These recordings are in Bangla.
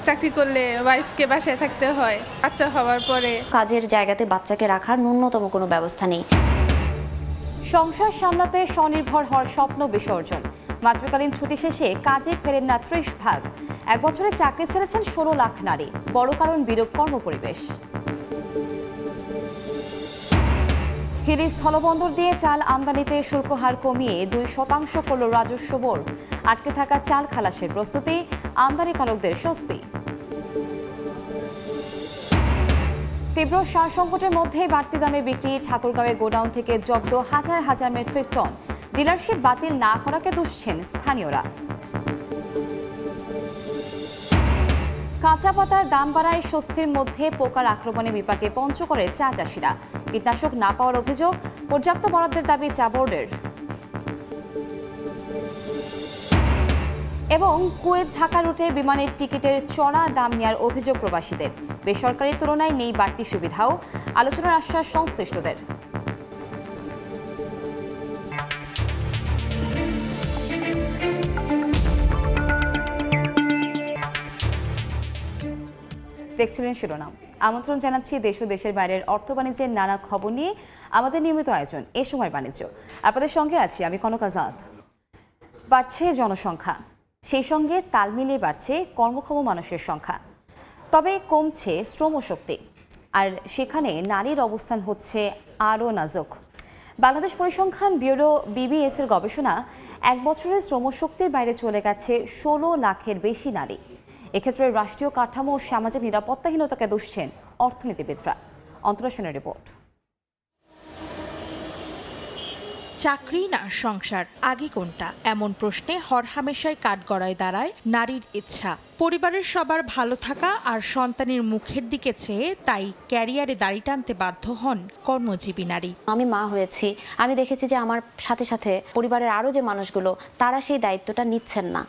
চাকরি করলে ওয়াইফকে বাসায় থাকতে হয়, বাচ্চা হওয়ার পরে কাজের জায়গাতে বাচ্চাকে রাখার ন্যূনতম কোনো ব্যবস্থা নেই। সংসার সামলাতে স্বনির্ভর হওয়ার স্বপ্ন বিসর্জন। মাতৃকালীন ছুটি শেষে কাজে ফেরেন না 30%। এক বছরে চাকরি ছেড়েছেন 16 লাখ নারী। বড় কারণ বিরূপ কর্মপরিবেশ। হিলি স্থলবন্দর দিয়ে চাল আমদানিতে শুল্ক হার কমিয়ে 2% করল রাজস্ব বোর্ড। আটকে থাকা চাল খালাসের প্রস্তুতি, আমদানিকারকদের স্বস্তি। তীব্র সার সংকটের মধ্যে বাড়তি দামে বিক্রি, ঠাকুরগাঁওয়ে গোডাউন থেকে জব্দ হাজার হাজার মেট্রিক টন। ডিলারশিপ বাতিল না করাকে দুষছেন স্থানীয়রা। কাঁচা পাতার দাম বাড়ায় স্বস্তির মধ্যে পোকার আক্রমণে বিপাকে পঞ্চগড়ের চা চাষিরা। কীটনাশক না পাওয়ার অভিযোগ, পর্যাপ্ত বরাদ্দের দাবি চা বোর্ডের। এবং কুয়েত ঢাকা রুটে বিমানের টিকিটের চড়া দাম নেওয়ার অভিযোগ প্রবাসীদের। বেসরকারি তুলনায় নেই বাড়তি সুবিধাও, আলোচনার আশ্বাস সংশ্লিষ্টদের। দেখছিলেন শিরোনাম। আমন্ত্রণ জানাচ্ছি দেশ ও দেশের বাইরের অর্থ বাণিজ্যের নানা খবর নিয়ে আমাদের নিয়মিত আয়োজন এ সময় বাণিজ্য। আপনাদের সঙ্গে আছি আমি কনক আজাদ। বাড়ছে জনসংখ্যা, সেই সঙ্গে তাল মিলিয়ে বাড়ছে কর্মক্ষম মানুষের সংখ্যা, তবে কমছে শ্রমশক্তি, আর সেখানে নারীর অবস্থান হচ্ছে আরও নাজুক। বাংলাদেশ পরিসংখ্যান ব্যুরো BBS এর গবেষণা, এক বছরে শ্রমশক্তির বাইরে চলে গেছে 16 লাখের বেশি নারী। এক্ষেত্রে রাষ্ট্রীয় কাঠামো ও সামাজিক নিরাপত্তাহীনতাকে দুষছেন অর্থনীতিবিদরা। অন্তরা সেনের রিপোর্ট। চাকরি না সংসার, আগে কোনটা, এমন প্রশ্নে হরহামেশাই কাঠগড়ায় দাঁড়ায় নারীর ইচ্ছা। পরিবারের সবার ভালো থাকা আর সন্তানের মুখের দিকে চেয়ে তাই ক্যারিয়ারে দাড়ি টানতে বাধ্য হন কর্মজীবী নারী। আমি মা হয়েছি, আমি দেখেছি যে আমার সাথে সাথে পরিবারের আরও যে মানুষগুলো তারা সেই দায়িত্বটা নিচ্ছেন না।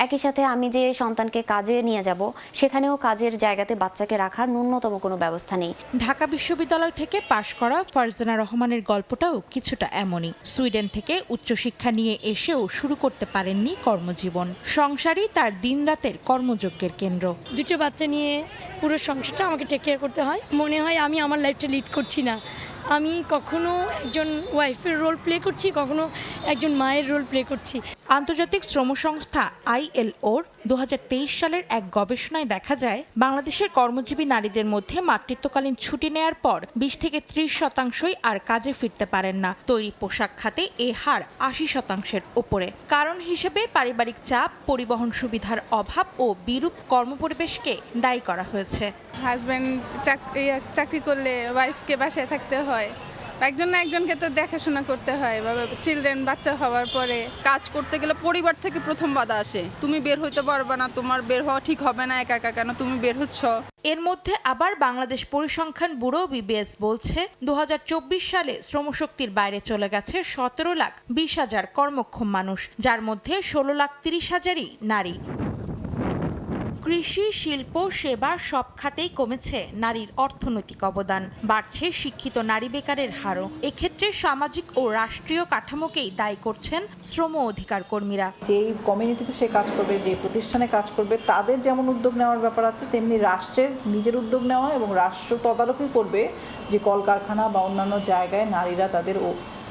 একই সাথে আমি যে সন্তানকে কাজে নিয়ে যাব, সেখানেও কাজের জায়গাতে বাচ্চাকে রাখার ন্যূনতম কোনো ব্যবস্থা নেই। ঢাকা বিশ্ববিদ্যালয় থেকে পাশ করা ফারজানা রহমানের গল্পটাও কিছুটা এমনই। সুইডেন থেকে উচ্চশিক্ষা নিয়ে এসেও শুরু করতে পারেননি কর্মজীবন। সংসারই তার দিনরাতের কর্মযজ্ঞের কেন্দ্র। দুটো বাচ্চা নিয়ে পুরো সংসারটা আমাকে টেক কেয়ার করতে হয়। মনে হয় আমি আমার লাইফটা লিড করছি না। আমি কখনো একজন ওয়াইফের রোল প্লে করছি, কখনো একজন মায়ের রোল প্লে করছি। আন্তর্জাতিক শ্রম সংস্থা ILOর 2023 সালের এক গবেষণায় দেখা যায়, বাংলাদেশের কর্মজীবী নারীদের মধ্যে মাতৃত্বকালীন ছুটি নেয়ার পর 20 থেকে 30% আর কাজে ফিরতে পারেন না। তৈরি পোশাক খাতে এ হার 80%-এর উপরে। কারণ হিসেবে পারিবারিক চাপ, পরিবহন সুবিধার অভাব ও বিরূপ কর্মপরিবেশকে দায়ী করা হয়েছে। হাজব্যান্ড চাকরি করলে ওয়াইফকে বাসায় থাকতে হয়, একজন না একজনকে তো দেখাশোনা করতে হয়। চিলড্রেন বাচ্চা হওয়ার পরে কাজ করতে গেলে পরিবার থেকে প্রথম বাধা আসে, তুমি বের হইতে পারবে না, তোমার বের হওয়া ঠিক হবে না, একা একা কেন তুমি বের হচ্ছ। এর মধ্যে আবার বাংলাদেশ পরিসংখ্যান ব্যুরো BBS বলছে, 2024 সালে শ্রমশক্তির বাইরে চলে গেছে 17,20,000 কর্মক্ষম মানুষ, যার মধ্যে 16,30,000-ই নারী। কৃষি, শিল্প, সেবা সব খাতেই কমেছে নারীর অর্থনৈতিক অবদান। বাড়ছে শিক্ষিত নারী বেকারের হারও। এক্ষেত্রে সামাজিক ও রাষ্ট্রীয় কাঠামোকেই দায়ী করছেন শ্রম অধিকার কর্মীরা। যেই কমিউনিটিতে সে কাজ করবে, যে প্রতিষ্ঠানে কাজ করবে, তাদের যেমন উদ্যোগ নেওয়ার ব্যাপার আছে, তেমনি রাষ্ট্রের নিজের উদ্যোগ নেওয়া এবং রাষ্ট্র তদারকি করবে যে কলকারখানা বা অন্যান্য জায়গায় নারীরা তাদের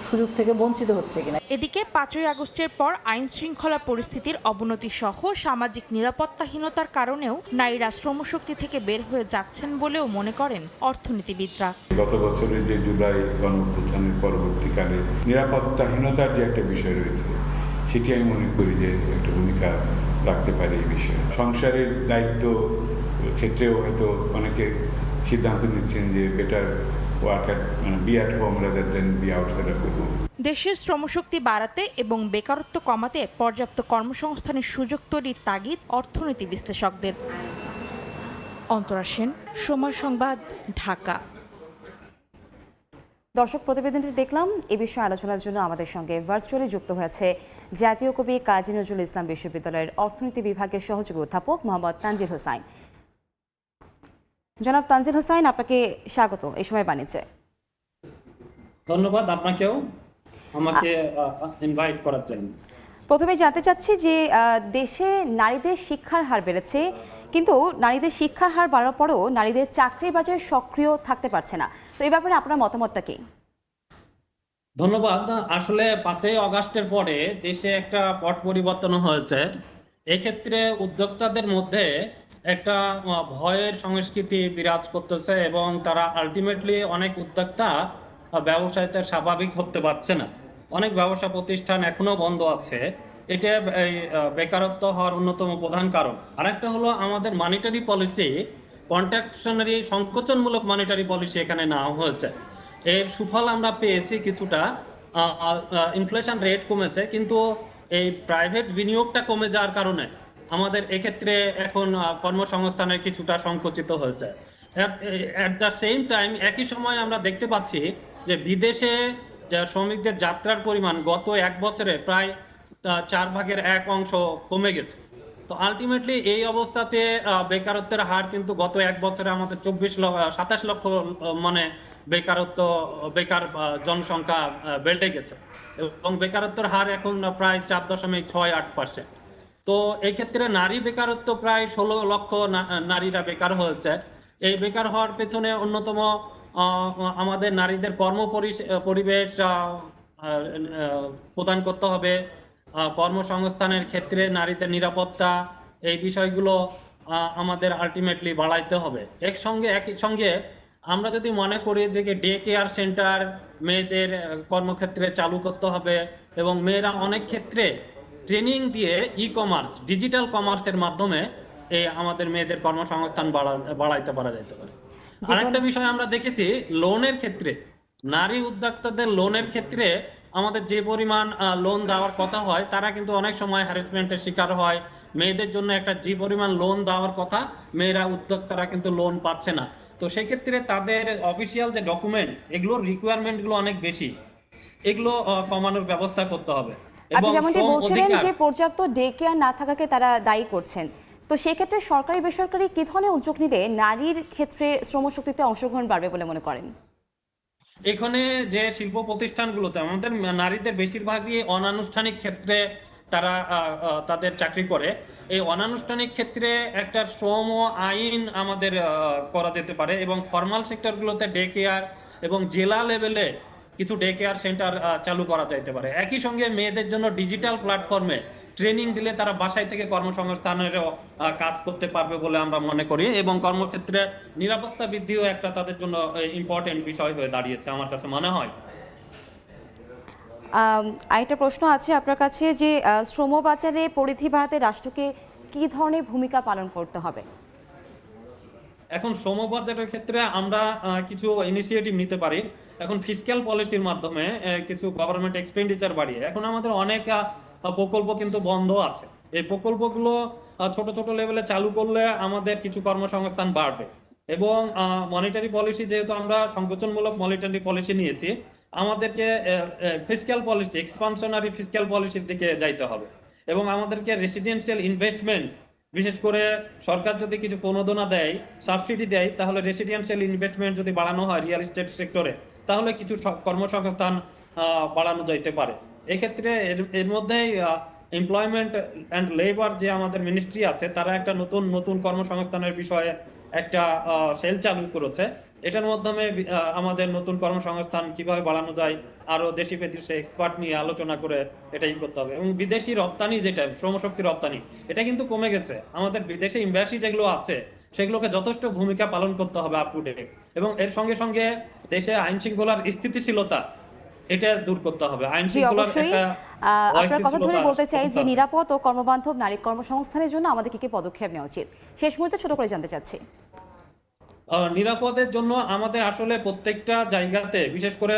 সুযোগ থেকে বঞ্চিত হচ্ছে কিনা। এদিকে 5ই আগস্টের পর আইন শৃঙ্খলা পরিস্থিতির অবনতি সহ সামাজিক নিরাপত্তাহীনতার কারণেও নারীরা শ্রমশক্তি থেকে বের হয়ে যাচ্ছেন বলেও মনে করেন অর্থনীতিবিদরা। গত বছরের যে জুলাই গণঅভ্যুত্থানের পরবর্তীকালে নিরাপত্তাহীনতার যে একটা বিষয় রয়েছে, সেটি আমি মনে করি যে একটা ভূমিকা রাখতে পারে এই বিষয়ে। সংসারের দায়িত্ব ক্ষেত্রেও হয়তো অনেকে সিদ্ধান্ত নিচ্ছেন যে better be at home rather than be outside of the home. দেশের শ্রমশক্তি বাড়াতে এবং বেকারত্ব কমাতে পর্যাপ্ত কর্মসংস্থানের সুযোগ তৈরির তাগিদ অর্থনীতি বিশ্লেষকদের। অন্তরা সেন, সময় সংবাদ, ঢাকা। দর্শক, প্রতিবেদনটি দেখলাম। এ বিষয়ে আলোচনার জন্য আমাদের সঙ্গে ভার্চুয়ালি যুক্ত হয়েছে জাতীয় কবি কাজী নজরুল ইসলাম বিশ্ববিদ্যালয়ের অর্থনীতি বিভাগের সহযোগী অধ্যাপক মোহাম্মদ তানজিল হোসাইন। জনাব তানজিল হোসাইন, আপনাকে স্বাগত এই সময় বাণিজ্যে। ধন্যবাদ আপনাকেও আমাকে ইনভাইট করার জন্য। প্রথমে জানতে চাচ্ছি যে দেশে নারীদের শিক্ষার হার বেড়েছে, কিন্তু নারীদের শিক্ষার হার বাড়ার পরেও নারীদের চাকরির বাজারে সক্রিয় থাকতে পারছে না। তো এই ব্যাপারে আপনার মতামতটা কি? ধন্যবাদ। আসলে 5ই আগস্টের পরে দেশে একটা পট পরিবর্তন হয়েছে। এক্ষেত্রে উদ্যোক্তাদের মধ্যে একটা ভয়ের সংস্কৃতি বিরাজ করতেছে এবং তারা আলটিমেটলি অনেক উদ্যোক্তা ব্যবসায়ীতে স্বাভাবিক হতে পারছে না। অনেক ব্যবসা প্রতিষ্ঠান এখনো বন্ধ আছে। এটা এই বেকারত্ব হওয়ার অন্যতম প্রধান কারণ। আরেকটা হলো আমাদের মনিটারি পলিসি, কন্ট্রাকশনারি সংকোচনমূলক মনিটারি পলিসি এখানে নেওয়া হয়েছে। এর সুফল আমরা পেয়েছি কিছুটা, ইনফ্লেশন রেট কমেছে, কিন্তু এই প্রাইভেট বিনিয়োগটা কমে যাওয়ার কারণে আমাদের এক্ষেত্রে এখন কর্মসংস্থানের কিছুটা সংকুচিত হয়েছে। অ্যাট দ্য সেম টাইম একই সময় আমরা দেখতে পাচ্ছি যে বিদেশে যে শ্রমিকদের যাত্রার পরিমাণ গত 1 বছরে প্রায় 1/4 কমে গেছে। তো আলটিমেটলি এই অবস্থাতে বেকারত্বের হার কিন্তু গত 1 বছরে আমাদের 27 লক্ষ মানে বেকার জনসংখ্যা বেড়ে গেছে এবং বেকারত্বের হার এখন প্রায় 4.68%। তো এই ক্ষেত্রে নারী বেকারত্ব প্রায় 16 লক্ষ নারীরা বেকার হয়েছে। এই বেকার হওয়ার পেছনে অন্যতম আমাদের নারীদের পরিবেশ প্রদান করতে হবে, কর্মসংস্থানের ক্ষেত্রে নারীদের নিরাপত্তা, এই বিষয়গুলো আমাদের আলটিমেটলি বাড়াইতে হবে। একই সঙ্গে আমরা যদি মনে করি যে ডে কেয়ার সেন্টার মেয়েদের কর্মক্ষেত্রে চালু করতে হবে এবং মেয়েরা অনেক ক্ষেত্রে ট্রেনিং দিয়ে ই-কমার্স, ডিজিটাল কমার্সের মাধ্যমে আমাদের মেয়েদের কর্মসংস্থান বাড়াইতে পারা যেতে পারে। আরেকটা বিষয় আমরা দেখেছি, লোনের ক্ষেত্রে নারী উদ্যোক্তাদের লোনের ক্ষেত্রে আমাদের যে পরিমাণ লোন দেওয়ার কথা হয় তারা কিন্তু অনেক সময় হ্যারাসমেন্টের শিকার হয়। মেয়েদের জন্য একটা যে পরিমাণ লোন দেওয়ার কথা মেয়েরা উদ্যোক্তারা কিন্তু লোন পাচ্ছে না। তো সেক্ষেত্রে তাদের অফিসিয়াল যে ডকুমেন্ট, এগুলোর রিকোয়ারমেন্টগুলো অনেক বেশি, এগুলো কমানোর ব্যবস্থা করতে হবে। আপনি যেমনটি বলছিলেন যে পর্যাপ্ত ডে কেয়ার না থাকাকে তারা দায়ী করছেন, তো সেক্ষেত্রে সরকারি বেসরকারি কি ধরনের উদ্যোগ নিলে নারীর ক্ষেত্রে শ্রমশক্তিতে অংশগ্রহণ বাড়বে বলে মনে করেন? এখানে যে শিল্প প্রতিষ্ঠানগুলোতে আমাদের নারীদের বেশিরভাগই অনানুষ্ঠানিক ক্ষেত্রে তারা তাদের চাকরি করে। এই অনানুষ্ঠানিক ক্ষেত্রে একটা শ্রম আইন আমাদের করা যেতে পারে এবং ফর্মাল সেক্টরগুলোতে ডে কেয়ার এবং জেলা লেভেলে কিছু ডে কেয়ার সেন্টার চালু করা যেতে পারে। একই সঙ্গে মেয়েদের জন্য ডিজিটাল প্ল্যাটফর্মে ট্রেনিং দিলে তারা বাসায় থেকে কর্মসংস্থানেরও কাজ করতে পারবে বলে আমরা মনে করি এবং কর্মক্ষেত্রে নিরাপত্তা বৃদ্ধিও একটা তাদের জন্য ইম্পর্টেন্ট বিষয় হয়ে দাঁড়িয়েছে আমার কাছে মনে হয়। আরেকটা প্রশ্ন আছে আপনার কাছে যে শ্রম বাজারে পরিধি বাড়াতে রাষ্ট্রকে কি ধরনের ভূমিকা পালন করতে হবে? এখন শ্রম বাজারের ক্ষেত্রে আমরা কিছু ইনিশিয়েটিভ নিতে পারি। এখন ফিসক্যাল পলিসির মাধ্যমে কিছু গভর্নমেন্ট এক্সপেন্ডিচার বাড়িয়ে এখন আমাদের অনেক প্রকল্প কিন্তু বন্ধ আছে। এই প্রকল্পগুলো ছোট ছোট লেভেলে চালু করলে আমাদের কিছু কর্মসংস্থান বাড়বে এবং মনিটারি পলিসি, যেহেতু আমরা সংকোচনমূলক মনিটারি পলিসি নিয়েছি, আমাদেরকে ফিসক্যাল পলিসি, এক্সপানশনারি ফিসক্যাল পলিসির দিকে যাইতে হবে এবং আমাদেরকে রেসিডেন্সিয়াল ইনভেস্টমেন্ট, বিশেষ করে সরকার যদি কিছু প্রণোদনা দেয়, সাবসিডি দেয়, তাহলে রেসিডেন্সিয়াল ইনভেস্টমেন্ট যদি বাড়ানো হয় রিয়েল এস্টেট সেক্টরে, তাহলে কিছু কর্মসংস্থান বাড়ানো যাইতে পারে। এক্ষেত্রে এর মধ্যেই এমপ্লয়মেন্ট অ্যান্ড লেবার যে আমাদের মিনিস্ট্রি আছে, তারা একটা নতুন কর্মসংস্থানের বিষয়ে একটা সেল চালু করেছে। এটার মাধ্যমে আমাদের নতুন কর্মসংস্থান কিভাবে বাড়ানো যায় আরো দেশি বিদেশি এক্সপার্ট নিয়ে আলোচনা করে এটাই করতে হবে। এবং বিদেশি রপ্তানি, যেটা শ্রমশক্তি রপ্তানি, এটা কিন্তু কমে গেছে। আমাদের বিদেশি এমবাসি যেগুলো আছে সেগুলোকে যথেষ্ট ভূমিকা পালন করতে হবে আপ টু ডেট এবং এর সঙ্গে সঙ্গে দেশে আইন শৃঙ্খলার স্থিতিশীলতা এটা দূর করতে হবে। আইন শৃঙ্খলার একটা আপনার কথা ধরে বলতে চাই যে নিরাপদ ও কর্মবান্ধব নারী কর্মসংস্থানের জন্য আমাদের কি পদক্ষেপ নেওয়া উচিত, শেষ মুহূর্তে ছোট করে জানতে চাচ্ছি। নিরাপদের জন্য আমাদের আসলে প্রত্যেকটা জায়গাতে, বিশেষ করে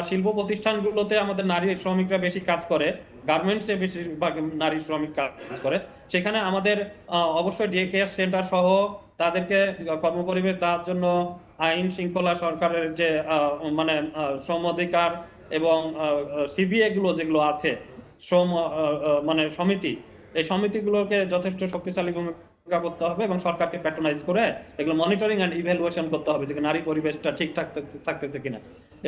শিল্প প্রতিষ্ঠানগুলোতে আমাদের নারী শ্রমিকরা বেশি কাজ করে, গার্মেন্টসে বেশিরভাগ নারী শ্রমিক কাজ করে, সেখানে আমাদের অবশ্যই ডে কেয়ার সেন্টার সহ তাদেরকে কর্মপরিবেশ দেওয়ার জন্য আইন শৃঙ্খলা, সরকারের যে মানে শ্রম অধিকার এবং সিবিএ গুলো যেগুলো আছে, শ্রম মানে সমিতি, এই সমিতিগুলোকে যথেষ্ট শক্তিশালী ভূমিকা করতে হবে এবং সরকারকে প্যাট্রোনাইজ করে এগুলো মনিটরিং অ্যান্ড ইভ্যালুয়েশন করতে হবে যে নারী পরিবেশটা ঠিক থাকতেছে কিনা।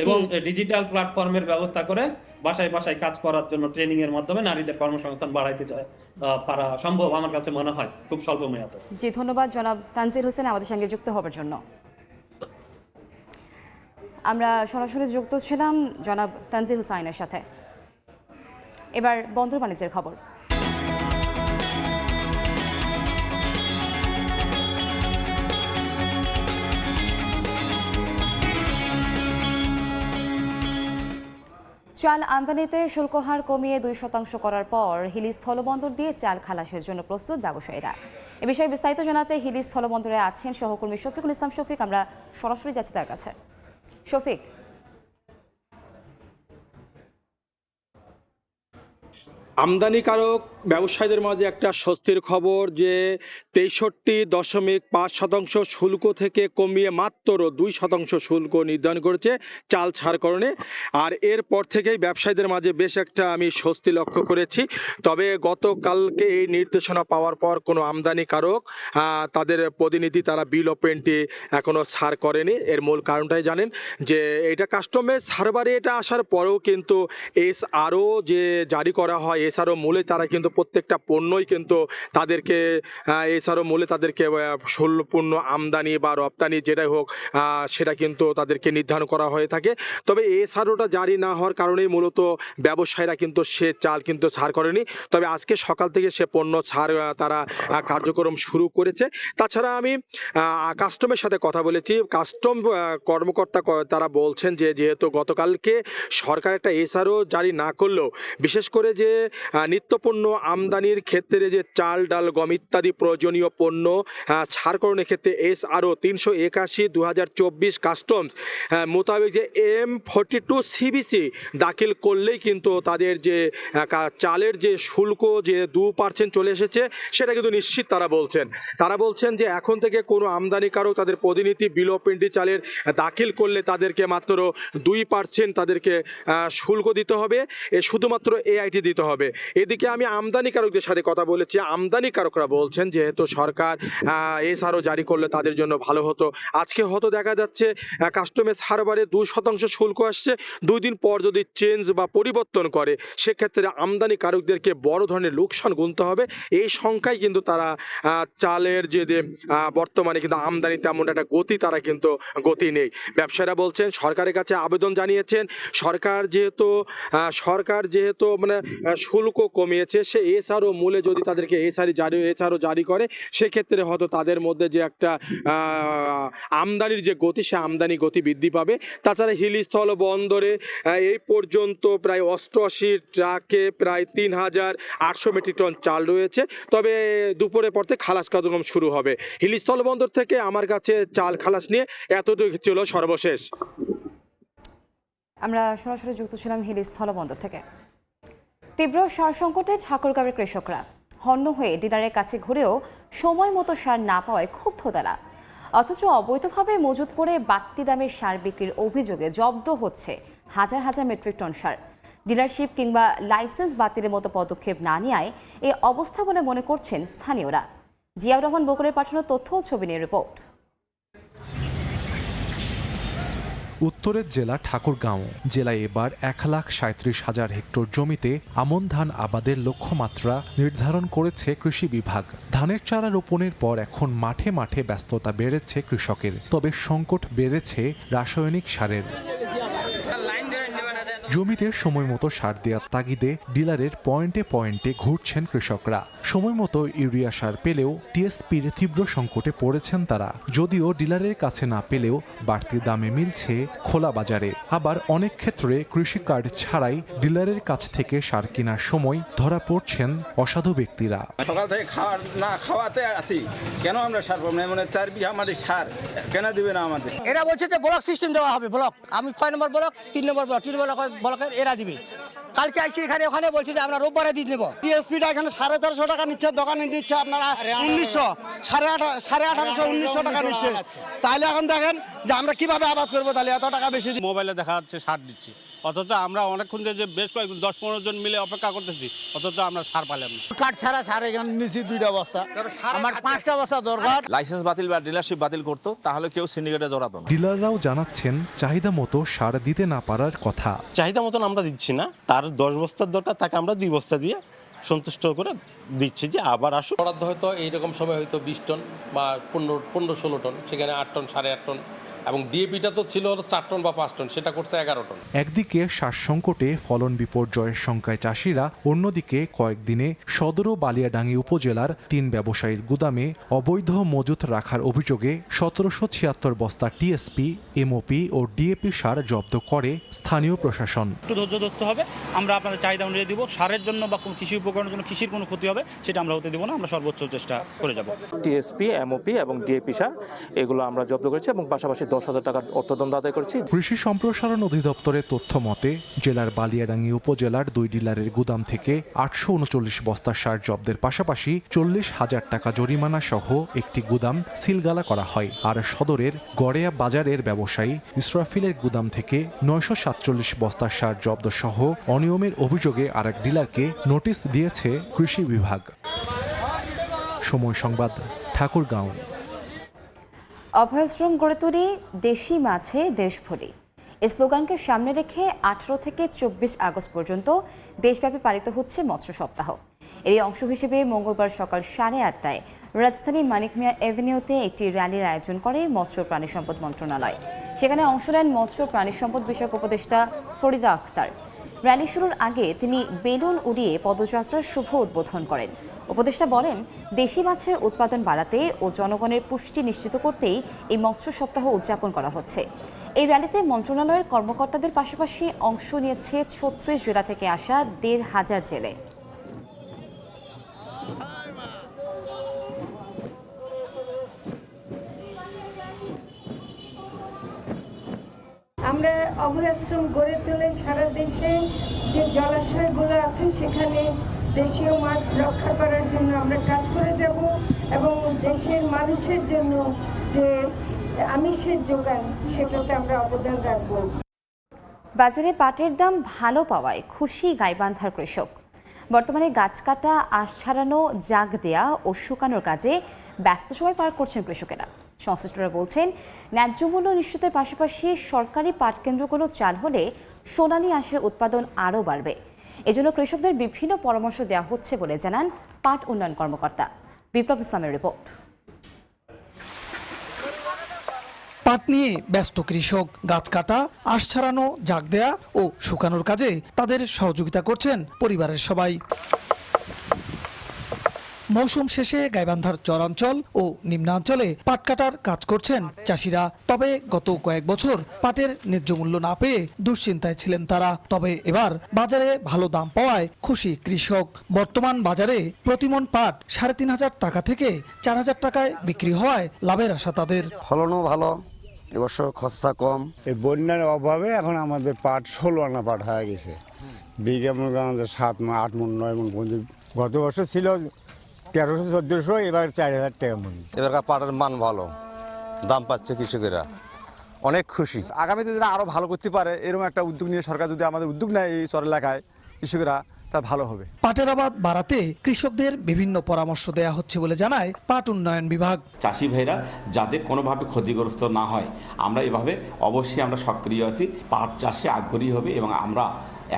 এবং ডিজিটাল প্ল্যাটফর্মের ব্যবস্থা করে বাসায় বাসায় কাজ করার জন্য ট্রেনিং এর মাধ্যমে নারীদের কর্মসংস্থান বাড়াইতে পারা সম্ভব আমার কাছে মনে হয় খুব স্বল্প মেয়াদে। জি, ধন্যবাদ জনাব তানজিল হোসেন আমাদের সঙ্গে যুক্ত হবার জন্য। আমরা সরাসরি যুক্ত ছিলাম জনাব তানজিল হোসেনের সাথে। এবার বন্দর বাণিজ্যের খবর। চাল আমদানিতে শুল্ক হার কমিয়ে 2% করার পর হিলি স্থলবন্দর দিয়ে চাল খালাসের জন্য প্রস্তুত ব্যবসায়ীরা। এ বিষয়ে বিস্তারিত জানাতে হিলি স্থলবন্দরে আছেন সহকর্মী শফিকুল ইসলাম শফিক। আমরা সরাসরি যাচ্ছি তার কাছে। শফিক, আমদানিকারক ব্যবসায়ীদের মাঝে একটা স্বস্তির খবর যে 63.5% শুল্ক থেকে কমিয়ে মাত্র 2% শুল্ক নির্ধারণ করেছে চাল ছাড়করণে। আর এরপর থেকেই ব্যবসায়ীদের মাঝে বেশ একটা আমি স্বস্তি লক্ষ্য করেছি। তবে গতকালকে এই নির্দেশনা পাওয়ার পর কোনো আমদানিকারক তাদের প্রতিনিধি তারা বিল অফ পেমেন্টে এখনো ছাড় করেনি। এর মূল কারণটাই জানেন যে এটা কাস্টমের সার্ভারে এটা আসার পরেও কিন্তু এসআরও যে জারি করা হয়, এসআরও মূলে তারা কিন্তু প্রত্যেকটা পণ্যই কিন্তু তাদেরকে এসআরও মূলে তাদেরকে পণ্য আমদানি বা রপ্তানি যেটাই হোক সেটা কিন্তু তাদেরকে নির্ধারণ করা হয়ে থাকে। তবে এসআরওটা জারি না হওয়ার কারণেই মূলত ব্যবসায়ীরা কিন্তু সে চাল কিন্তু ছাড় করেনি। তবে আজকে সকাল থেকে সে পণ্য ছাড় তারা কার্যক্রম শুরু করেছে। তাছাড়া আমি কাস্টমের সাথে কথা বলেছি, কাস্টম কর্মকর্তা তারা বলছেন যে যেহেতু গতকালকে সরকার একটা এসআরও জারি না করলেও বিশেষ করে যে নিত্যপণ্য আমদানির ক্ষেত্রে যে চাল ডাল গম ইত্যাদি প্রয়োজনীয় পণ্য ছাড়করণের ক্ষেত্রে এসআরও 381/2024 কাস্টমস মোতাবেক যে M42 সিবিসি দাখিল করলেই কিন্তু তাদের যে চালের যে শুল্ক যে 2% চলে এসেছে সেটা কিন্তু নিশ্চিত তারা বলছেন যে এখন থেকে কোনো আমদানিকারক তাদের প্রতিনিধি বিল অফ পেমেন্ট চালের দাখিল করলে তাদেরকে মাত্র 2% তাদেরকে শুল্ক দিতে হবে, শুধুমাত্র এআইটি দিতে হবে। এদিকে আমি আমদানিকারকদের সাথে কথা বলেছি, আমদানিকারকরা বলছেন যেহেতু সরকার এসআরও জারি করলে তাদের জন্য ভালো হতো। আজকে হয়তো দেখা যাচ্ছে কাস্টমের সার্ভারে 2% শুল্ক আসছে, 2 দিন পর যদি চেঞ্জ বা পরিবর্তন করে সেক্ষেত্রে আমদানিকারকদেরকে বড় ধরনের লোকসান গুনতে হবে। এই সংখ্যায় কিন্তু তারা চালের যে বর্তমানে কিন্তু আমদানি তেমন একটা গতি নেই। ব্যবসায়ীরা বলছেন সরকারের কাছে আবেদন জানিয়েছেন, সরকার যেহেতু মানে শুল্ক কমিয়েছে সে এসআরও মূলে যদি তাদেরকে এসআরও জারি করে সেক্ষেত্রে হয়তো তাদের মধ্যে যে একটা আমদানির যে গতি সে আমদানি গতি বৃদ্ধি পাবে। তাছাড়া হিলি স্থল বন্দরে এই পর্যন্ত প্রায় 88 ট্রাকে প্রায় 3800 মেট্রিক টন চাল রয়েছে। তবে দুপুরের পর থেকে খালাস কার্যক্রম শুরু হবে। হিলি স্থল বন্দর থেকে আমার কাছে চাল খালাস নিয়ে এতটুকু ছিল সর্বশেষ। আমরা সরাসরি যুক্ত ছিলাম হিলি স্থলবন্দর থেকে। তীব্র সার সংকটে ঠাকুরগাঁওয়ের কৃষকরা হন্য হয়ে ডিলারের কাছে ঘুরেও সময় মতো সার না পাওয়ায় ক্ষুব্ধ তারা। অথচ অবৈধভাবে মজুত করে বাড়তি দামে সার বিক্রির অভিযোগে জব্দ হচ্ছে হাজার হাজার মেট্রিক টন সার। ডিলারশিপ কিংবা লাইসেন্স বাতিলের মতো পদক্ষেপ না নেওয়ায় এই অবস্থা বলে মনে করছেন স্থানীয়রা। জিয়াউর রহমান বকুলের পাঠানো তথ্য ও ছবি নিয়ে রিপোর্ট। উত্তরের জেলা ঠাকুরগাঁও জেলায় এবার 1,37,000 হেক্টর জমিতে আমন ধান আবাদের লক্ষ্যমাত্রা নির্ধারণ করেছে কৃষি বিভাগ। ধানের চারা রোপণের পর এখন মাঠে মাঠে ব্যস্ততা বেড়েছে কৃষকের, তবে সংকট বেড়েছে রাসায়নিক সারের। জমিতে সময় মতো সার দেওয়ার তাগিদে ডিলারের পয়েন্টে পয়েন্টে ঘুরছেন কৃষকরা। সময় মতো ইউরিয়া সার পেলেও টিএসপির তীব্র সংকটে পড়েছেন তারা। যদিও ডিলারের কাছে না পেলেও বাড়তি দামে মিলছে খোলা বাজারে। আবার অনেক ক্ষেত্রে কৃষি কার্ড ছাড়াই ডিলারের কাছ থেকে সার কেনার সময় ধরা পড়ছেন অসাধু ব্যক্তিরা। সকাল থেকে খাওয়াতে আসি, কেন আমরা সার পাবো না? মানে 4 বিঘা আমাদের সার কেন দিবে না আমাদের? এরা বলছে যে ব্লক সিস্টেম দেওয়া হবে। ব্লক আমি 6 নম্বর ব্লক 3 নম্বর ব্লক 3 ব্লকের এরা দিবে। কালকে আসি ওখানে বলছে যে আমরা রোববারে দিয়ে নেবো। টিএসপিটা এখানে 1350 টাকা নিচ্ছে, দোকানে নিচ্ছে আপনারা 1900, 1850, 1900 টাকা নিচ্ছে। তাহলে এখন দেখেন যে আমরা কিভাবে আবাদ করবো, তাহলে এত টাকা বেশি। মোবাইলে দেখা যাচ্ছে সার দিচ্ছি, অথচ আমরা অনেকক্ষণ যে বেশ কয়েক 10-15 জন মিলে অপেক্ষা করতেছি, অথচ আমরা সার পাইলাম না। কাঠ ছাড়া সার এখানে নিচে 2টা বস্তা, আমার 5টা বস্তা দরকার। লাইসেন্স বাতিল বা ডিলারশিপ বাতিল করতো, তাহলে কেউ সিন্ডিকেটে জড়াতো না। ডিলাররাও জানাচ্ছেন চাহিদা মতো সার দিতে না পারার কথা। চাহিদা মতন আমরা দিচ্ছি না, তার 10 বস্তার দরকার, তাকে আমরা 2 বস্তা দিয়ে সন্তুষ্ট করে দিচ্ছি যে আবার আসুক। বরাদ্দ হয়তো এইরকম সময় হয়তো 20 টন বা 15-16 টন, সেখানে 8 টন 8.5 টন, এবং ডিএপিটা তো ছিল 4 টন বা 5 টন, সেটা করছে 11 টন। একদিকে সার সংকটে ফলন বিপর্যয়ের শঙ্কায় চাষিরা, অন্যদিকে কয়েকদিনে সদর ও বালিয়াডাঙ্গি উপজেলার 3 ব্যবসায়ীর গুদামে অবৈধ মজুত রাখার অভিযোগে 1776 বস্তা টিএসপি, এমওপি ও ডিএপি সার জব্দ করে স্থানীয় প্রশাসন। একটু ধৈর্য ধরতে হবে, আমরা আপনাদের চাহিদা অনুযায়ী দিব। সারের জন্য বা কৃষি উপকরণের জন্য কৃষির কোনো ক্ষতি হবে সেটা আমরা হতে দেব না, আমরা সর্বোচ্চ চেষ্টা করে যাব। টিএসপি, এমওপি এবং ডিএপি সার এগুলো আমরা জব্দ করেছি এবং পাশাপাশি 10,000 টাকার অর্থদণ্ড আদায় করেছি। কৃষি সম্প্রসারণ অধিদপ্তরের তথ্য মতে জেলার বালিয়াডাঙ্গি উপজেলার 2 ডিলারের গুদাম থেকে 839 বস্তা সার জব্দের পাশাপাশি 40,000 টাকা জরিমানা সহ একটি গুদাম সিলগালা করা হয়। আর সদরের গড়েয়া বাজারের ব্যবসায়ী ইসরাফিলের গুদাম থেকে 947 বস্তা সার জব্দ সহ অনিয়মের অভিযোগে আরেক ডিলারকে নোটিশ দিয়েছে কৃষি বিভাগ। সময় সংবাদ, ঠাকুরগাঁও। অভয়াশ্রম গড়ে তুলি, দেশি মাছে দেশ ভরি, এই স্লোগানকে সামনে রেখে 18 থেকে 24 আগস্ট পর্যন্ত দেশব্যাপী পালিত হচ্ছে মৎস্য সপ্তাহ। এর অংশ হিসেবে মঙ্গলবার সকাল 8:30টায় রাজধানী মানিক মিয়া এভিনিউতে একটি র্যালির আয়োজন করে মৎস্য প্রাণী সম্পদ মন্ত্রণালয়। সেখানে অংশ নেন মৎস্য প্রাণী সম্পদ বিষয়ক উপদেষ্টা ফরিদা আক্তার। র্যালি শুরুর আগে তিনি বেলুন উড়িয়ে পদযাত্রার শুভ উদ্বোধন করেন। উপদেষ্টা বলেন, দেশি মাছের উৎপাদন বাড়াতে ও জনগণের পুষ্টি নিশ্চিত করতেই এই মৎস্য সপ্তাহ উদযাপন করা হচ্ছে। এই র্যালিতে মন্ত্রণালয়ের কর্মকর্তাদের পাশাপাশি অংশ নিয়েছে 36 জেলা থেকে আসা 1,500 জেলে। আমরা অভয়াশ্রম গড়ে তুলে সারা দেশে যে জলাশয়গুলো আছে সেখানে দেশীয় মাছ রক্ষা করার জন্য আমরা কাজ করে যাব এবং দেশের মানুষের জন্য যে আমিষের যোগান সেটাতে আমরা অবদান রাখব। বাজারে পাটের দাম ভালো পাওয়ায় খুশি গাইবান্ধার কৃষক। বর্তমানে গাছ কাটা, আঁশ ছাড়ানো, জাগ দেয়া ও শুকানোর কাজে ব্যস্ত সময় পার করছেন কৃষকেরা। সংশ্লিষ্টরা বলছেন, ন্যায্য মূল্য নিশ্চিতের পাশাপাশি সরকারি পাট কেন্দ্রগুলো চাল হলে সোনালী আঁশের উৎপাদন আরও বাড়বে। এজন্য কৃষকদের বিভিন্ন পরামর্শ দেওয়া হচ্ছে বলে জানান পাট উন্নয়ন কর্মকর্তা। বিপ্লব ইসলামের রিপোর্ট। পাট নিয়ে ব্যস্ত কৃষক, গাছ কাটা, আঁশ ছাড়ানো, জাগ দেয়া ও শুকানোর কাজে তাদের সহযোগিতা করছেন পরিবারের সবাই। মৌসুম শেষে গাইবান্ধার চরাঞ্চল ও নিম্নাঞ্চলে পাট কাটার কাজ করছেন চাষিরা। তবে গত কয়েক বছর পাটের ন্যায্য মূল্য না পেয়ে দুশ্চিন্তায় ছিলেন তারা। তবে এবার বাজারে ভালো দাম পাওয়ায় খুশি কৃষক। বর্তমান বাজারে প্রতিমন পাট 3,500 টাকা থেকে 4,000 টাকায় বিক্রি হওয়ায় লাভের আশা তাদের। ফলনও ভালো, এবছর খরচা কম। এই বন্যার অভাবে এখন আমাদের পাট 16 আনা পাট হয়ে গেছে। বিঘা মনে করেন আমাদের 7 মণ, 8 মণ, 9 মণ পর্যন্ত। গত বছর ছিল 1300-1400, এবার 4,000 টাকা মণ। এবারকার পাটের মান ভালো, দাম পাচ্ছে কৃষকেরা, অনেক খুশি। আগামীতে যারা আরও ভালো করতে পারে এরকম একটা উদ্যোগ নিয়ে সরকার যদি আমাদের উদ্যোগ নেয় এই চর এলাকায়, কৃষকেরা তা ভালো হবে। পাটের আবাদ বাড়াতে কৃষকদের বিভিন্ন পরামর্শ দেয়া হচ্ছে বলে জানায় পাট উন্নয়ন বিভাগ। চাষি ভাইরা যাতে কোনোভাবে ক্ষতিগ্রস্ত না হয়, আমরা এভাবে অবশ্যই আমরা সক্রিয় আছি, পাট চাষে আগ্রহী হবে এবং আমরা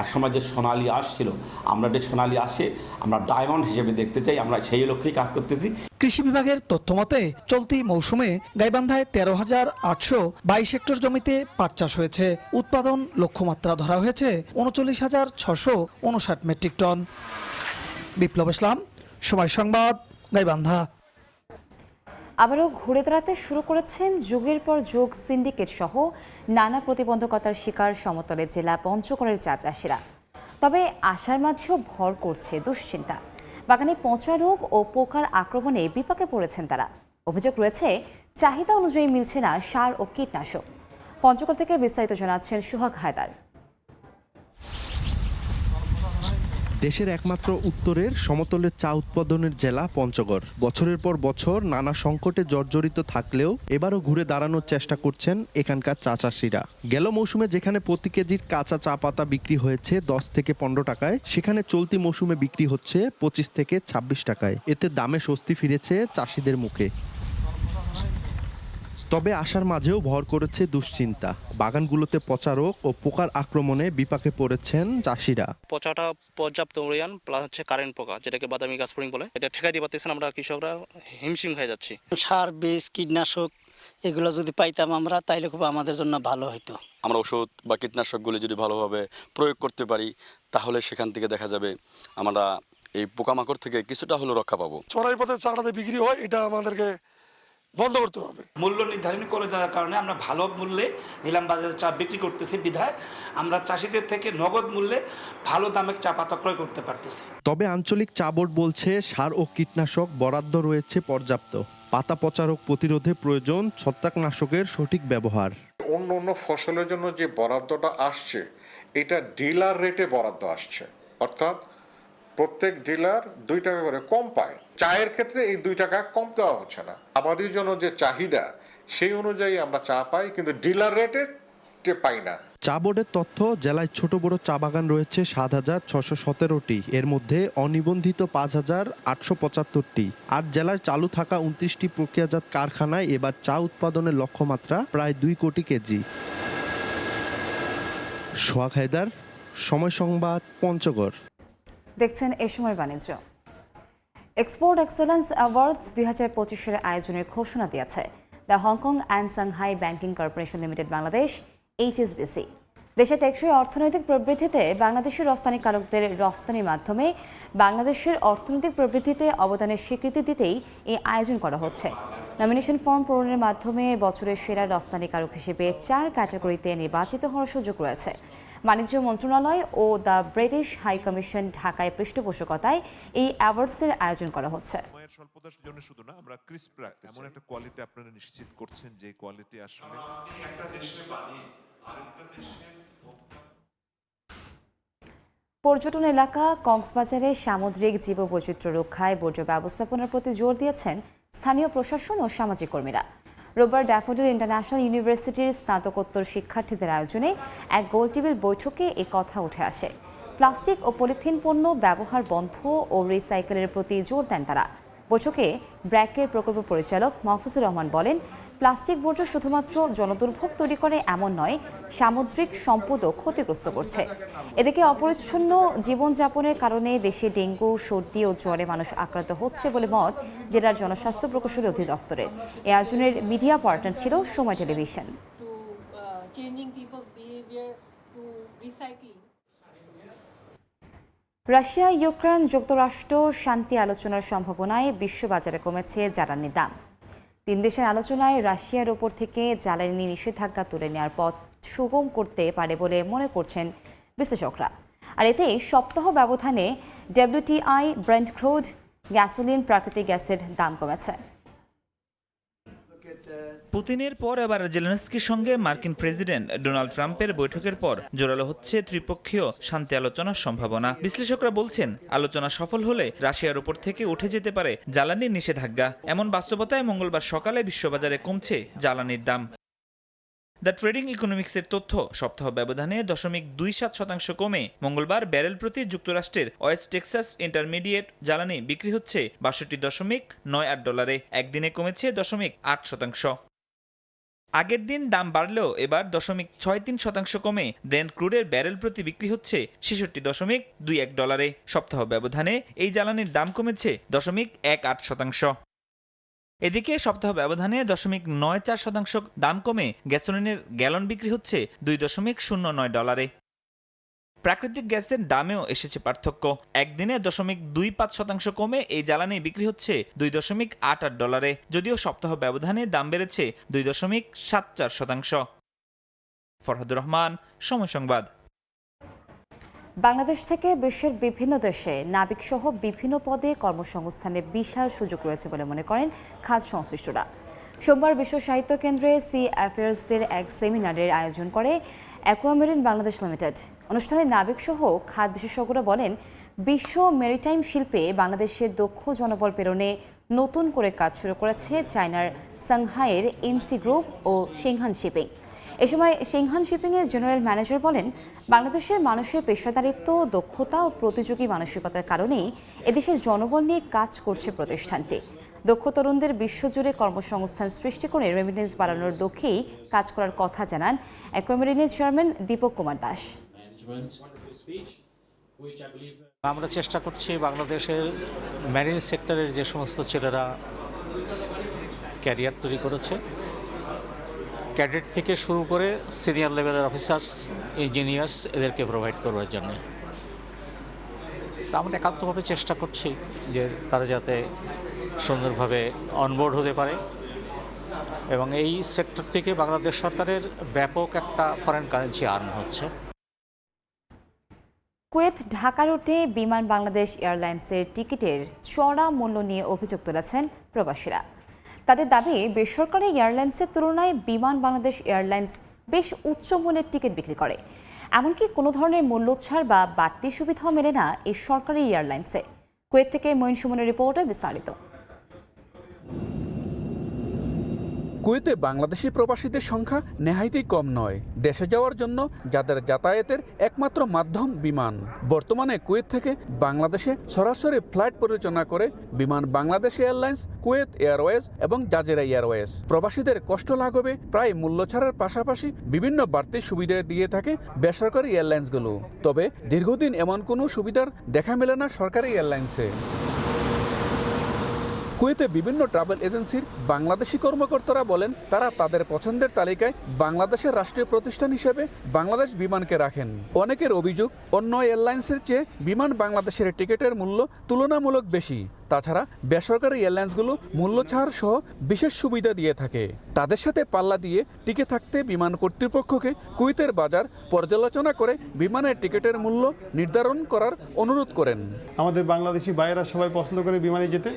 একসময় যে সোনালী আঁশ ছিল, আমরা যে সোনালী আঁশে আমরা ডায়মন্ড হিসেবে দেখতে চাই, আমরা সেই লক্ষ্যেই কাজ করতেছি। কৃষি বিভাগের তথ্য মতে চলতি মৌসুমে গাইবান্ধায় 13,822 হেক্টর জমিতে পাট চাষ হয়েছে। উৎপাদন লক্ষ্যমাত্রা ধরা হয়েছে 39,659 মেট্রিক টন। বিপ্লব ইসলাম, সময় সংবাদ, গাইবান্ধা। আবারও ঘুরে দাঁড়াতে শুরু করেছেন যুগের পর যুগ সিন্ডিকেট সহ নানা প্রতিবন্ধকতার শিকার সমতলের জেলা পঞ্চগড়ের চা চাষিরা। তবে আশার মাঝেও ভর করছে দুশ্চিন্তা। বাগানে পচা রোগ ও পোকার আক্রমণে বিপাকে পড়েছেন তারা। অভিযোগ রয়েছে চাহিদা অনুযায়ী মিলছে না সার ও কীটনাশক। পঞ্চগড় থেকে বিস্তারিত জানাচ্ছেন সোহাগ হায়দার। দেশের একমাত্র উত্তরের সমতলের চা উৎপাদনের জেলা পঞ্চগড়। বছরের পর বছর নানা সংকটে জর্জরিত থাকলেও এবারও ঘুরে দাঁড়ানোর চেষ্টা করছেন এখানকার চা চাষিরা। গেল মৌসুমে যেখানে প্রতি কেজি কাঁচা চা পাতা বিক্রি হয়েছে 10 থেকে 15 টাকায়, সেখানে চলতি মৌসুমে বিক্রি হচ্ছে 25 থেকে 26 টাকায়। এতে দামে স্বস্তি ফিরেছে চাষিদের মুখে। তবে আশার মাঝেও ভর করেছে দুশ্চিন্তা। বাগানগুলোতে পচা রোগ ও পোকার আক্রমণে বিপাকে পড়েছেন চাষিরা। পচাটা পর্যাপ্ত ওরিয়ান প্লাস হচ্ছে কারেন্ট পোকা, যেটাকে বাদামি গাছফড়িং বলে, এটা ঠেকাই দিতে পারতেছেন আমরা কৃষকরা, হিমশিম হয়ে যাচ্ছি। সার, বীজ, কীটনাশক এগুলো যদি পাইতাম আমরা, তাইলে খুব আমাদের জন্য ভালো হতো। আমরা ওষুধ বা কীটনাশকগুলি যদি ভালোভাবে প্রয়োগ করতে পারি, তাহলে সেখান থেকে দেখা যাবে আমরা এই পোকামাকড় থেকে কিছুটা হলেও রক্ষা পাবো। চড়াই পথে চাটাতে বিক্রি হয়, এটা আমাদেরকে বন্ধ করতে হবে। মূল্য নির্ধারণ করে দেওয়ার কারণে আমরা ভালো মূল্যে নিলাম বাজারে চা বিক্রি করতেছি, বিধায় আমরা চাষিদের থেকে নগদ মূল্যে ভালো দামে চা পাতা ক্রয় করতে পারতেছি। তবে আঞ্চলিক চা বোর্ড বলছে সার ও কীটনাশক বরাদ্দ রয়েছে পর্যাপ্ত। পাতা পচা রোগ প্রতিরোধে প্রয়োজন ছত্রাকনাশকের সঠিক ব্যবহার। অন্য অন্য ফসলের জন্য যে বরাদ্দটা আসছে, এটা ডিলার রেটে বরাদ্দ আসছে, অর্থাৎ প্রত্যেক ডিলার 2 টাকা করে কম পায়। চায়ের ক্ষেত্রে এই 2 টাকা কম দেওয়া হচ্ছে না। আমাদের জন্য যে চাহিদা সেই অনুযায়ী আমরা চা পাই, কিন্তু ডিলার রেটে পাই না। চা বোর্ডের তথ্য, জেলায় ছোট বড় চা বাগান রয়েছে ৭,৬১৭টি, এর মধ্যে অনিবন্ধিত ৫,৮৭৫টি। আর জেলার চালু থাকা ২৯টি প্রক্রিয়াজাত কারখানায় এবার চা উৎপাদনের লক্ষ্যমাত্রা প্রায় 2 কোটি কেজি। সোহাগ হায়দার, সময় সংবাদ, পঞ্চগড়। দেখছেন এ সময় বাণিজ্য। এক্সপোর্ট এক্সেলেন্স অ্যাওয়ার্ডস 2025 আয়োজনের ঘোষণা দিয়েছে the Hong Kong and Shanghai banking corporation limited Bangladesh, HSBC। দেশে টেকসই অর্থনৈতিক প্রবৃদ্ধিতে বাংলাদেশের রফতানিকারকদের রফতানির মাধ্যমে বাংলাদেশের অর্থনৈতিক প্রবৃদ্ধিতে অবদানের স্বীকৃতি দিতেই এই আয়োজন করা হচ্ছে। নমিনেশন ফর্ম পূরণের মাধ্যমে বছরের সেরা রফতানিকারক হিসেবে 4 ক্যাটাগরিতে নির্বাচিত হওয়ার সুযোগ রয়েছে। বাণিজ্য মন্ত্রণালয় ও দ্য ব্রিটিশ হাই কমিশন ঢাকায় পৃষ্ঠপোষকতায় এই অ্যাওয়ার্ডসের আয়োজন করা হচ্ছে। স্বল্পতার জন্য শুধু না, আমরা ক্রিস্প রাখতে এমন একটা কোয়ালিটি আপনারা নিশ্চিত করছেন যে কোয়ালিটি আসলে একটা দেশে বানিয়ে আরেকটা দেশে। পর্যটন এলাকা কক্সবাজারে সামুদ্রিক জীববৈচিত্র্য রক্ষায় বর্জ্য ব্যবস্থাপনার প্রতি জোর দিয়েছেন স্থানীয় প্রশাসন ও সামাজিক কর্মীরা। রোববার ড্যাফোডিল ইন্টারন্যাশনাল ইউনিভার্সিটির স্নাতকোত্তর শিক্ষার্থীদের আয়োজনে এক গোলটেবিল বৈঠকে এ কথা উঠে আসে। প্লাস্টিক ও পলিথিন পণ্য ব্যবহার বন্ধ ও রিসাইকেলের প্রতি জোর দেন তারা। বৈঠকে ব্র্যাকের প্রকল্প পরিচালক মাহফুজুর রহমান বলেন, প্লাস্টিক বর্জ্য শুধুমাত্র জনদুর্ভোগ তৈরি করে এমন নয়, সামুদ্রিক সম্পদও ক্ষতিগ্রস্ত করছে। এদিকে অপরিচ্ছন্ন জীবনযাপনের কারণে দেশে ডেঙ্গু, সর্দি ও জ্বরে মানুষ আক্রান্ত হচ্ছে বলে মত জেলার জনস্বাস্থ্য প্রকৌশলী অধিদপ্তরের। এ আয়োজনের মিডিয়া পার্টনার ছিল সময় টেলিভিশন। রাশিয়া, ইউক্রেন, যুক্তরাষ্ট্র শান্তি আলোচনার সম্ভাবনায় বিশ্ববাজারে কমেছে জ্বালানির দাম। 3 দেশের আলোচনায় রাশিয়ার ওপর থেকে জ্বালানি নিষেধাজ্ঞা তুলে নেওয়ার পথ সুগম করতে পারে বলে মনে করছেন বিশ্লেষকরা। আর এতে সপ্তাহ ব্যবধানে WTI, ব্রেন্ট ক্রুড, গ্যাসোলিন, প্রাকৃতিক গ্যাসের দাম কমেছে। পুতিনের পর এবার জেলেনস্কির সঙ্গে মার্কিন প্রেসিডেন্ট ডোনাল্ড ট্রাম্পের বৈঠকের পর জোরালো হচ্ছে ত্রিপক্ষীয় শান্তি আলোচনার সম্ভাবনা। বিশ্লেষকরা বলছেন, আলোচনা সফল হলে রাশিয়ার উপর থেকে উঠে যেতে পারে জ্বালানির নিষেধাজ্ঞা। এমন বাস্তবতায় মঙ্গলবার সকালে বিশ্ববাজারে কমছে জ্বালানির দাম। দ্য ট্রেডিং ইকোনমিক্সের তথ্য, সপ্তাহ ব্যবধানে 0.27% কমে মঙ্গলবার ব্যারেল প্রতি যুক্তরাষ্ট্রের ওয়েস্ট টেক্সাস ইন্টারমিডিয়েট জ্বালানি বিক্রি হচ্ছে $62.98। একদিনে কমেছে 0.8%। আগের দিন দাম বাড়লেও এবার 0.63% কমে ব্রেন্ট ক্রুডের ব্যারেল প্রতি বিক্রি হচ্ছে $66.21। সপ্তাহ ব্যবধানে এই জ্বালানির দাম কমেছে 0.18%। এদিকে সপ্তাহ ব্যবধানে 0.94% দাম কমে গ্যাসোলিনের গ্যালন বিক্রি হচ্ছে $2.09। প্রাকৃতিক গ্যাসের দামেও এসেছে পার্থক্য। একদিনে 0.25% কমে এই জ্বালানি বিক্রি হচ্ছে $2.88। যদিও সপ্তাহ ব্যবধানে দাম বেড়েছে 2.74%। ফরহাদুর রহমান, সময় সংবাদ। বাংলাদেশ থেকে বিশ্বের বিভিন্ন দেশে নাবিকসহ বিভিন্ন পদে কর্মসংস্থানের বিশাল সুযোগ রয়েছে বলে মনে করেন খাত সংশ্লিষ্টরা। সোমবার বিশ্ব সাহিত্য কেন্দ্রে সি অ্যাফেয়ার্সদের এক সেমিনারের আয়োজন করে অ্যাকুয়ামেরিন বাংলাদেশ লিমিটেড। অনুষ্ঠানে নাবিকসহ খাত বিশেষজ্ঞরা বলেন, বিশ্ব মেরিটাইম শিল্পে বাংলাদেশের দক্ষ জনবল প্রেরণে নতুন করে কাজ শুরু করেছে চায়নার সাংহাইয়ের এমসি গ্রুপ ও সিংহান শিপিং। এ সময় সিংহান শিপিংয়ের জেনারেল ম্যানেজার বলেন, বাংলাদেশের মানুষের পেশাদারিত্ব, দক্ষতা ও প্রতিযোগী মানসিকতার কারণেই এদেশের জনবল নিয়ে কাজ করছে প্রতিষ্ঠানটি। দক্ষ তরুণদের বিশ্বজুড়ে কর্মসংস্থান সৃষ্টি করে রেমিটেন্স বাড়ানোর লক্ষ্যেই কাজ করার কথা জানান অ্যাকুয়ামেরিনের চেয়ারম্যান দীপক কুমার দাস। আমরা চেষ্টা করছি বাংলাদেশের ম্যারিন সেক্টরের যে সমস্ত ছেলেরা ক্যারিয়ার তৈরি করেছে, ক্যাডেট থেকে শুরু করে সিনিয়র লেভেলের অফিসার্স, ইঞ্জিনিয়ার্স, এদেরকে প্রোভাইড করবার জন্য আমরা একান্তভাবে চেষ্টা করছি যে তারা যাতে সুন্দরভাবে অনবোর্ড হতে পারে এবং এই সেক্টর থেকে বাংলাদেশ সরকারের ব্যাপক একটা ফরেন কারেন্সি আর্ন হচ্ছে। কুয়েত ঢাকা রুটে বিমান বাংলাদেশ এয়ারলাইন্সের টিকিটের চড়া মূল্য নিয়ে অভিযোগ তুলেছেন প্রবাসীরা। তাদের দাবি, বেসরকারি এয়ারলাইন্সের তুলনায় বিমান বাংলাদেশ এয়ারলাইন্স বেশ উচ্চ মূল্যের টিকিট বিক্রি করে। এমনকি কোনো ধরনের মূল্য ছাড় বা বাড়তি সুবিধাও মেলে না এই সরকারি এয়ারলাইন্সে। কুয়েত থেকে মঈন সুমনের রিপোর্টে বিস্তারিত। কুয়েতে বাংলাদেশি প্রবাসীদের সংখ্যা নেহাইতেই কম নয়। দেশে যাওয়ার জন্য যাদের যাতায়াতের একমাত্র মাধ্যম বিমান। বর্তমানে কুয়েত থেকে বাংলাদেশে সরাসরি ফ্লাইট পরিচালনা করে বিমান বাংলাদেশ এয়ারলাইন্স, কুয়েত এয়ারওয়েজ এবং জাজিরা এয়ারওয়েজ। প্রবাসীদের কষ্ট লাঘবে প্রায় মূল্য ছাড়ের পাশাপাশি বিভিন্ন বাড়তি সুবিধা দিয়ে থাকে বেসরকারি এয়ারলাইন্সগুলো। তবে দীর্ঘদিন এমন কোনো সুবিধার দেখা মেলে না সরকারি এয়ারলাইন্সে। কুয়েতে বিভিন্ন ট্রাভেল এজেন্সির বাংলাদেশি কর্মকর্তারা বলেন, তারা তাদের পছন্দের তালিকায় বাংলাদেশের রাষ্ট্রীয় প্রতিষ্ঠান হিসেবে বাংলাদেশ বিমানকে রাখেন। অনেকের অভিযোগ, অন্য এয়ারলাইন্সের চেয়ে বিমান বাংলাদেশের টিকিটের মূল্য তুলনামূলক বেশি। তাছাড়া বেসরকারি এয়ারলাইন্সগুলো মূল্য ছাড় সহ বিশেষ সুবিধা দিয়ে থাকে। তাদের সাথে পাল্লা দিয়ে টিকে থাকতে বিমান কর্তৃপক্ষকে কুয়েতের বাজার পর্যালোচনা করে বিমানের টিকিটের মূল্য নির্ধারণ করার অনুরোধ করেন। আমাদের বাংলাদেশি ভাইয়েরা সবাই পছন্দ করে বিমানে যেতে,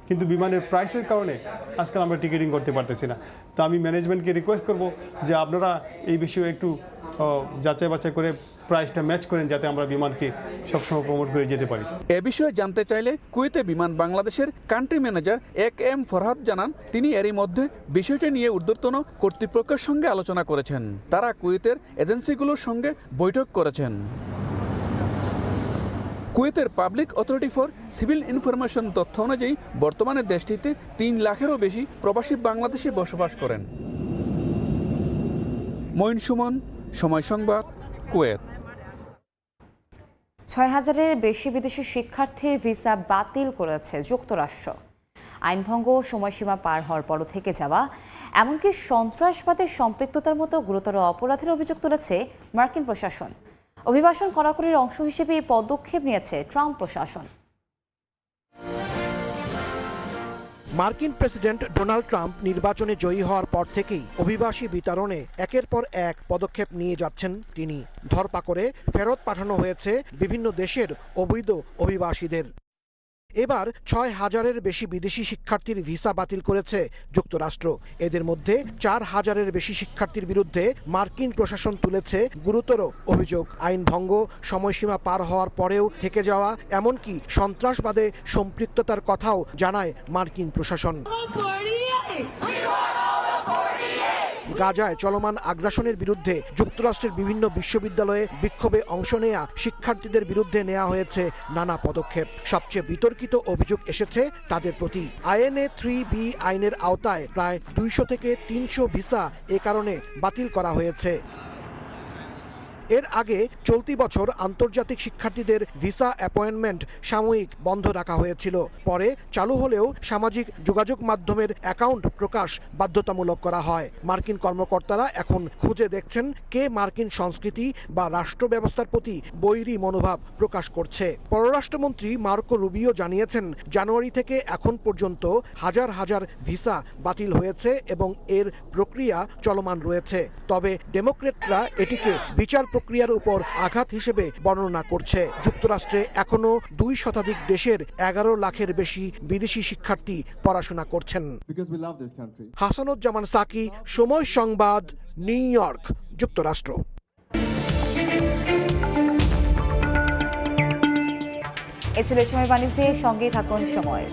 কিন্তু বিমানের প্রাইসের কারণে আজকাল আমরা টিকিটিং করতে পারতেছি না। তো আমি ম্যানেজমেন্টকে রিকোয়েস্ট করব যে আপনারা এই বিষয়ে একটু যাচাই বাছাই করে প্রাইসটা ম্যাচ করেন, যাতে আমরা বিমানকে সবসময় প্রমোট করে যেতে পারি। এ বিষয়ে জানতে চাইলে কুয়েতে বিমান বাংলাদেশের কান্ট্রি ম্যানেজার AK-M ফরহাদ জানান, তিনি এরই মধ্যে বিষয়টি নিয়ে ঊর্ধ্বতন কর্তৃপক্ষের সঙ্গে আলোচনা করেছেন। তারা কুয়েতের এজেন্সিগুলোর সঙ্গে বৈঠক করেছেন। কুয়েতের public authority for civil information তথ্য অনুযায়ী বর্তমানে দেশটিতে 3 লাখেরও বেশি প্রবাসী বাংলাদেশি বসবাস করেন। মঈন সুমন, সময় সংবাদ, কুয়েত। 6000-এর বেশি বিদেশি শিক্ষার্থীর ভিসা বাতিল করেছে যুক্তরাষ্ট্র। আইনভঙ্গ, সময়সীমা পার হওয়ার পরও থেকে যাওয়া, এমনকি সন্ত্রাসবাদের সম্পৃক্ততার মতো গুরুতর অপরাধের অভিযোগ তুলেছে মার্কিন প্রশাসন। অভিবাসন কড়াকড়ির অংশ হিসেবে এই পদক্ষেপ নিয়েছে ট্রাম্প প্রশাসন। মার্কিন প্রেসিডেন্ট ডোনাল্ড ট্রাম্প নির্বাচনে জয়ী হওয়ার পর থেকেই অভিবাসী বিতরণে একের পর এক পদক্ষেপ নিয়ে যাচ্ছেন তিনি। ধরপাকড়ে ফেরত পাঠানো হয়েছে বিভিন্ন দেশের অবৈধ অভিবাসীদের। এবার 6000-এর বেশি বিদেশি শিক্ষার্থীর ভিসা বাতিল করেছে যুক্তরাষ্ট্র। এদের মধ্যে 4000-এর বেশি শিক্ষার্থীর বিরুদ্ধে মার্কিন প্রশাসন তুলেছে গুরুতর অভিযোগ। আইন ভঙ্গ, সময়সীমা পার হওয়ার পরেও থেকে যাওয়া, এমনকি সন্ত্রাসবাদে সম্পৃক্ততার কথাও জানায় মার্কিন প্রশাসন। গাজায় চলমান আগ্রাসনের বিরুদ্ধে যুক্তরাষ্ট্রের বিভিন্ন বিশ্ববিদ্যালয়ে বিক্ষোভে অংশ নেয়া শিক্ষার্থীদের বিরুদ্ধে নেওয়া হয়েছে নানা পদক্ষেপ। সবচেয়ে বিতর্কিত অভিযোগ এসেছে তাদের প্রতি। INA 3B আইনের আওতায় প্রায় 200 থেকে 300 ভিসা এ কারণে বাতিল করা হয়েছে। এর আগে চলতি বছর আন্তর্জাতিক শিক্ষার্থীদের ভিসা অ্যাপয়েন্টমেন্ট সাময়িক বন্ধ রাখা হয়েছিল। পরে চালু হলেও সামাজিক যোগাযোগ মাধ্যমের অ্যাকাউন্ট প্রকাশ বাধ্যতামূলক করা হয়। মার্কিন কর্মকর্তারা এখন খুঁজে দেখছেন কে মার্কিন সংস্কৃতি বা রাষ্ট্র ব্যবস্থার প্রতি বৈরী মনোভাব প্রকাশ করছে। পররাষ্ট্রমন্ত্রী মার্কো রুবিও জানিয়েছেন, জানুয়ারি থেকে এখন পর্যন্ত হাজার হাজার ভিসা বাতিল হয়েছে এবং এর প্রক্রিয়া চলমান রয়েছে। তবে ডেমোক্রেটরা এটিকে বিচার প্রক্রিয়ার উপর আঘাত হিসেবে বর্ণনা করছে। যুক্তরাষ্ট্রে এখনো 2 শতাধিক দেশের 11 লাখের বেশি বিদেশি শিক্ষার্থী পড়াশোনা করছেন। হাসানুজ্জামান সাকি, সময় সংবাদ, নিউ ইয়র্ক, যুক্তরাষ্ট্র। ছিল এই সময় বাণিজ্যে, সঙ্গেই থাকুন সময়।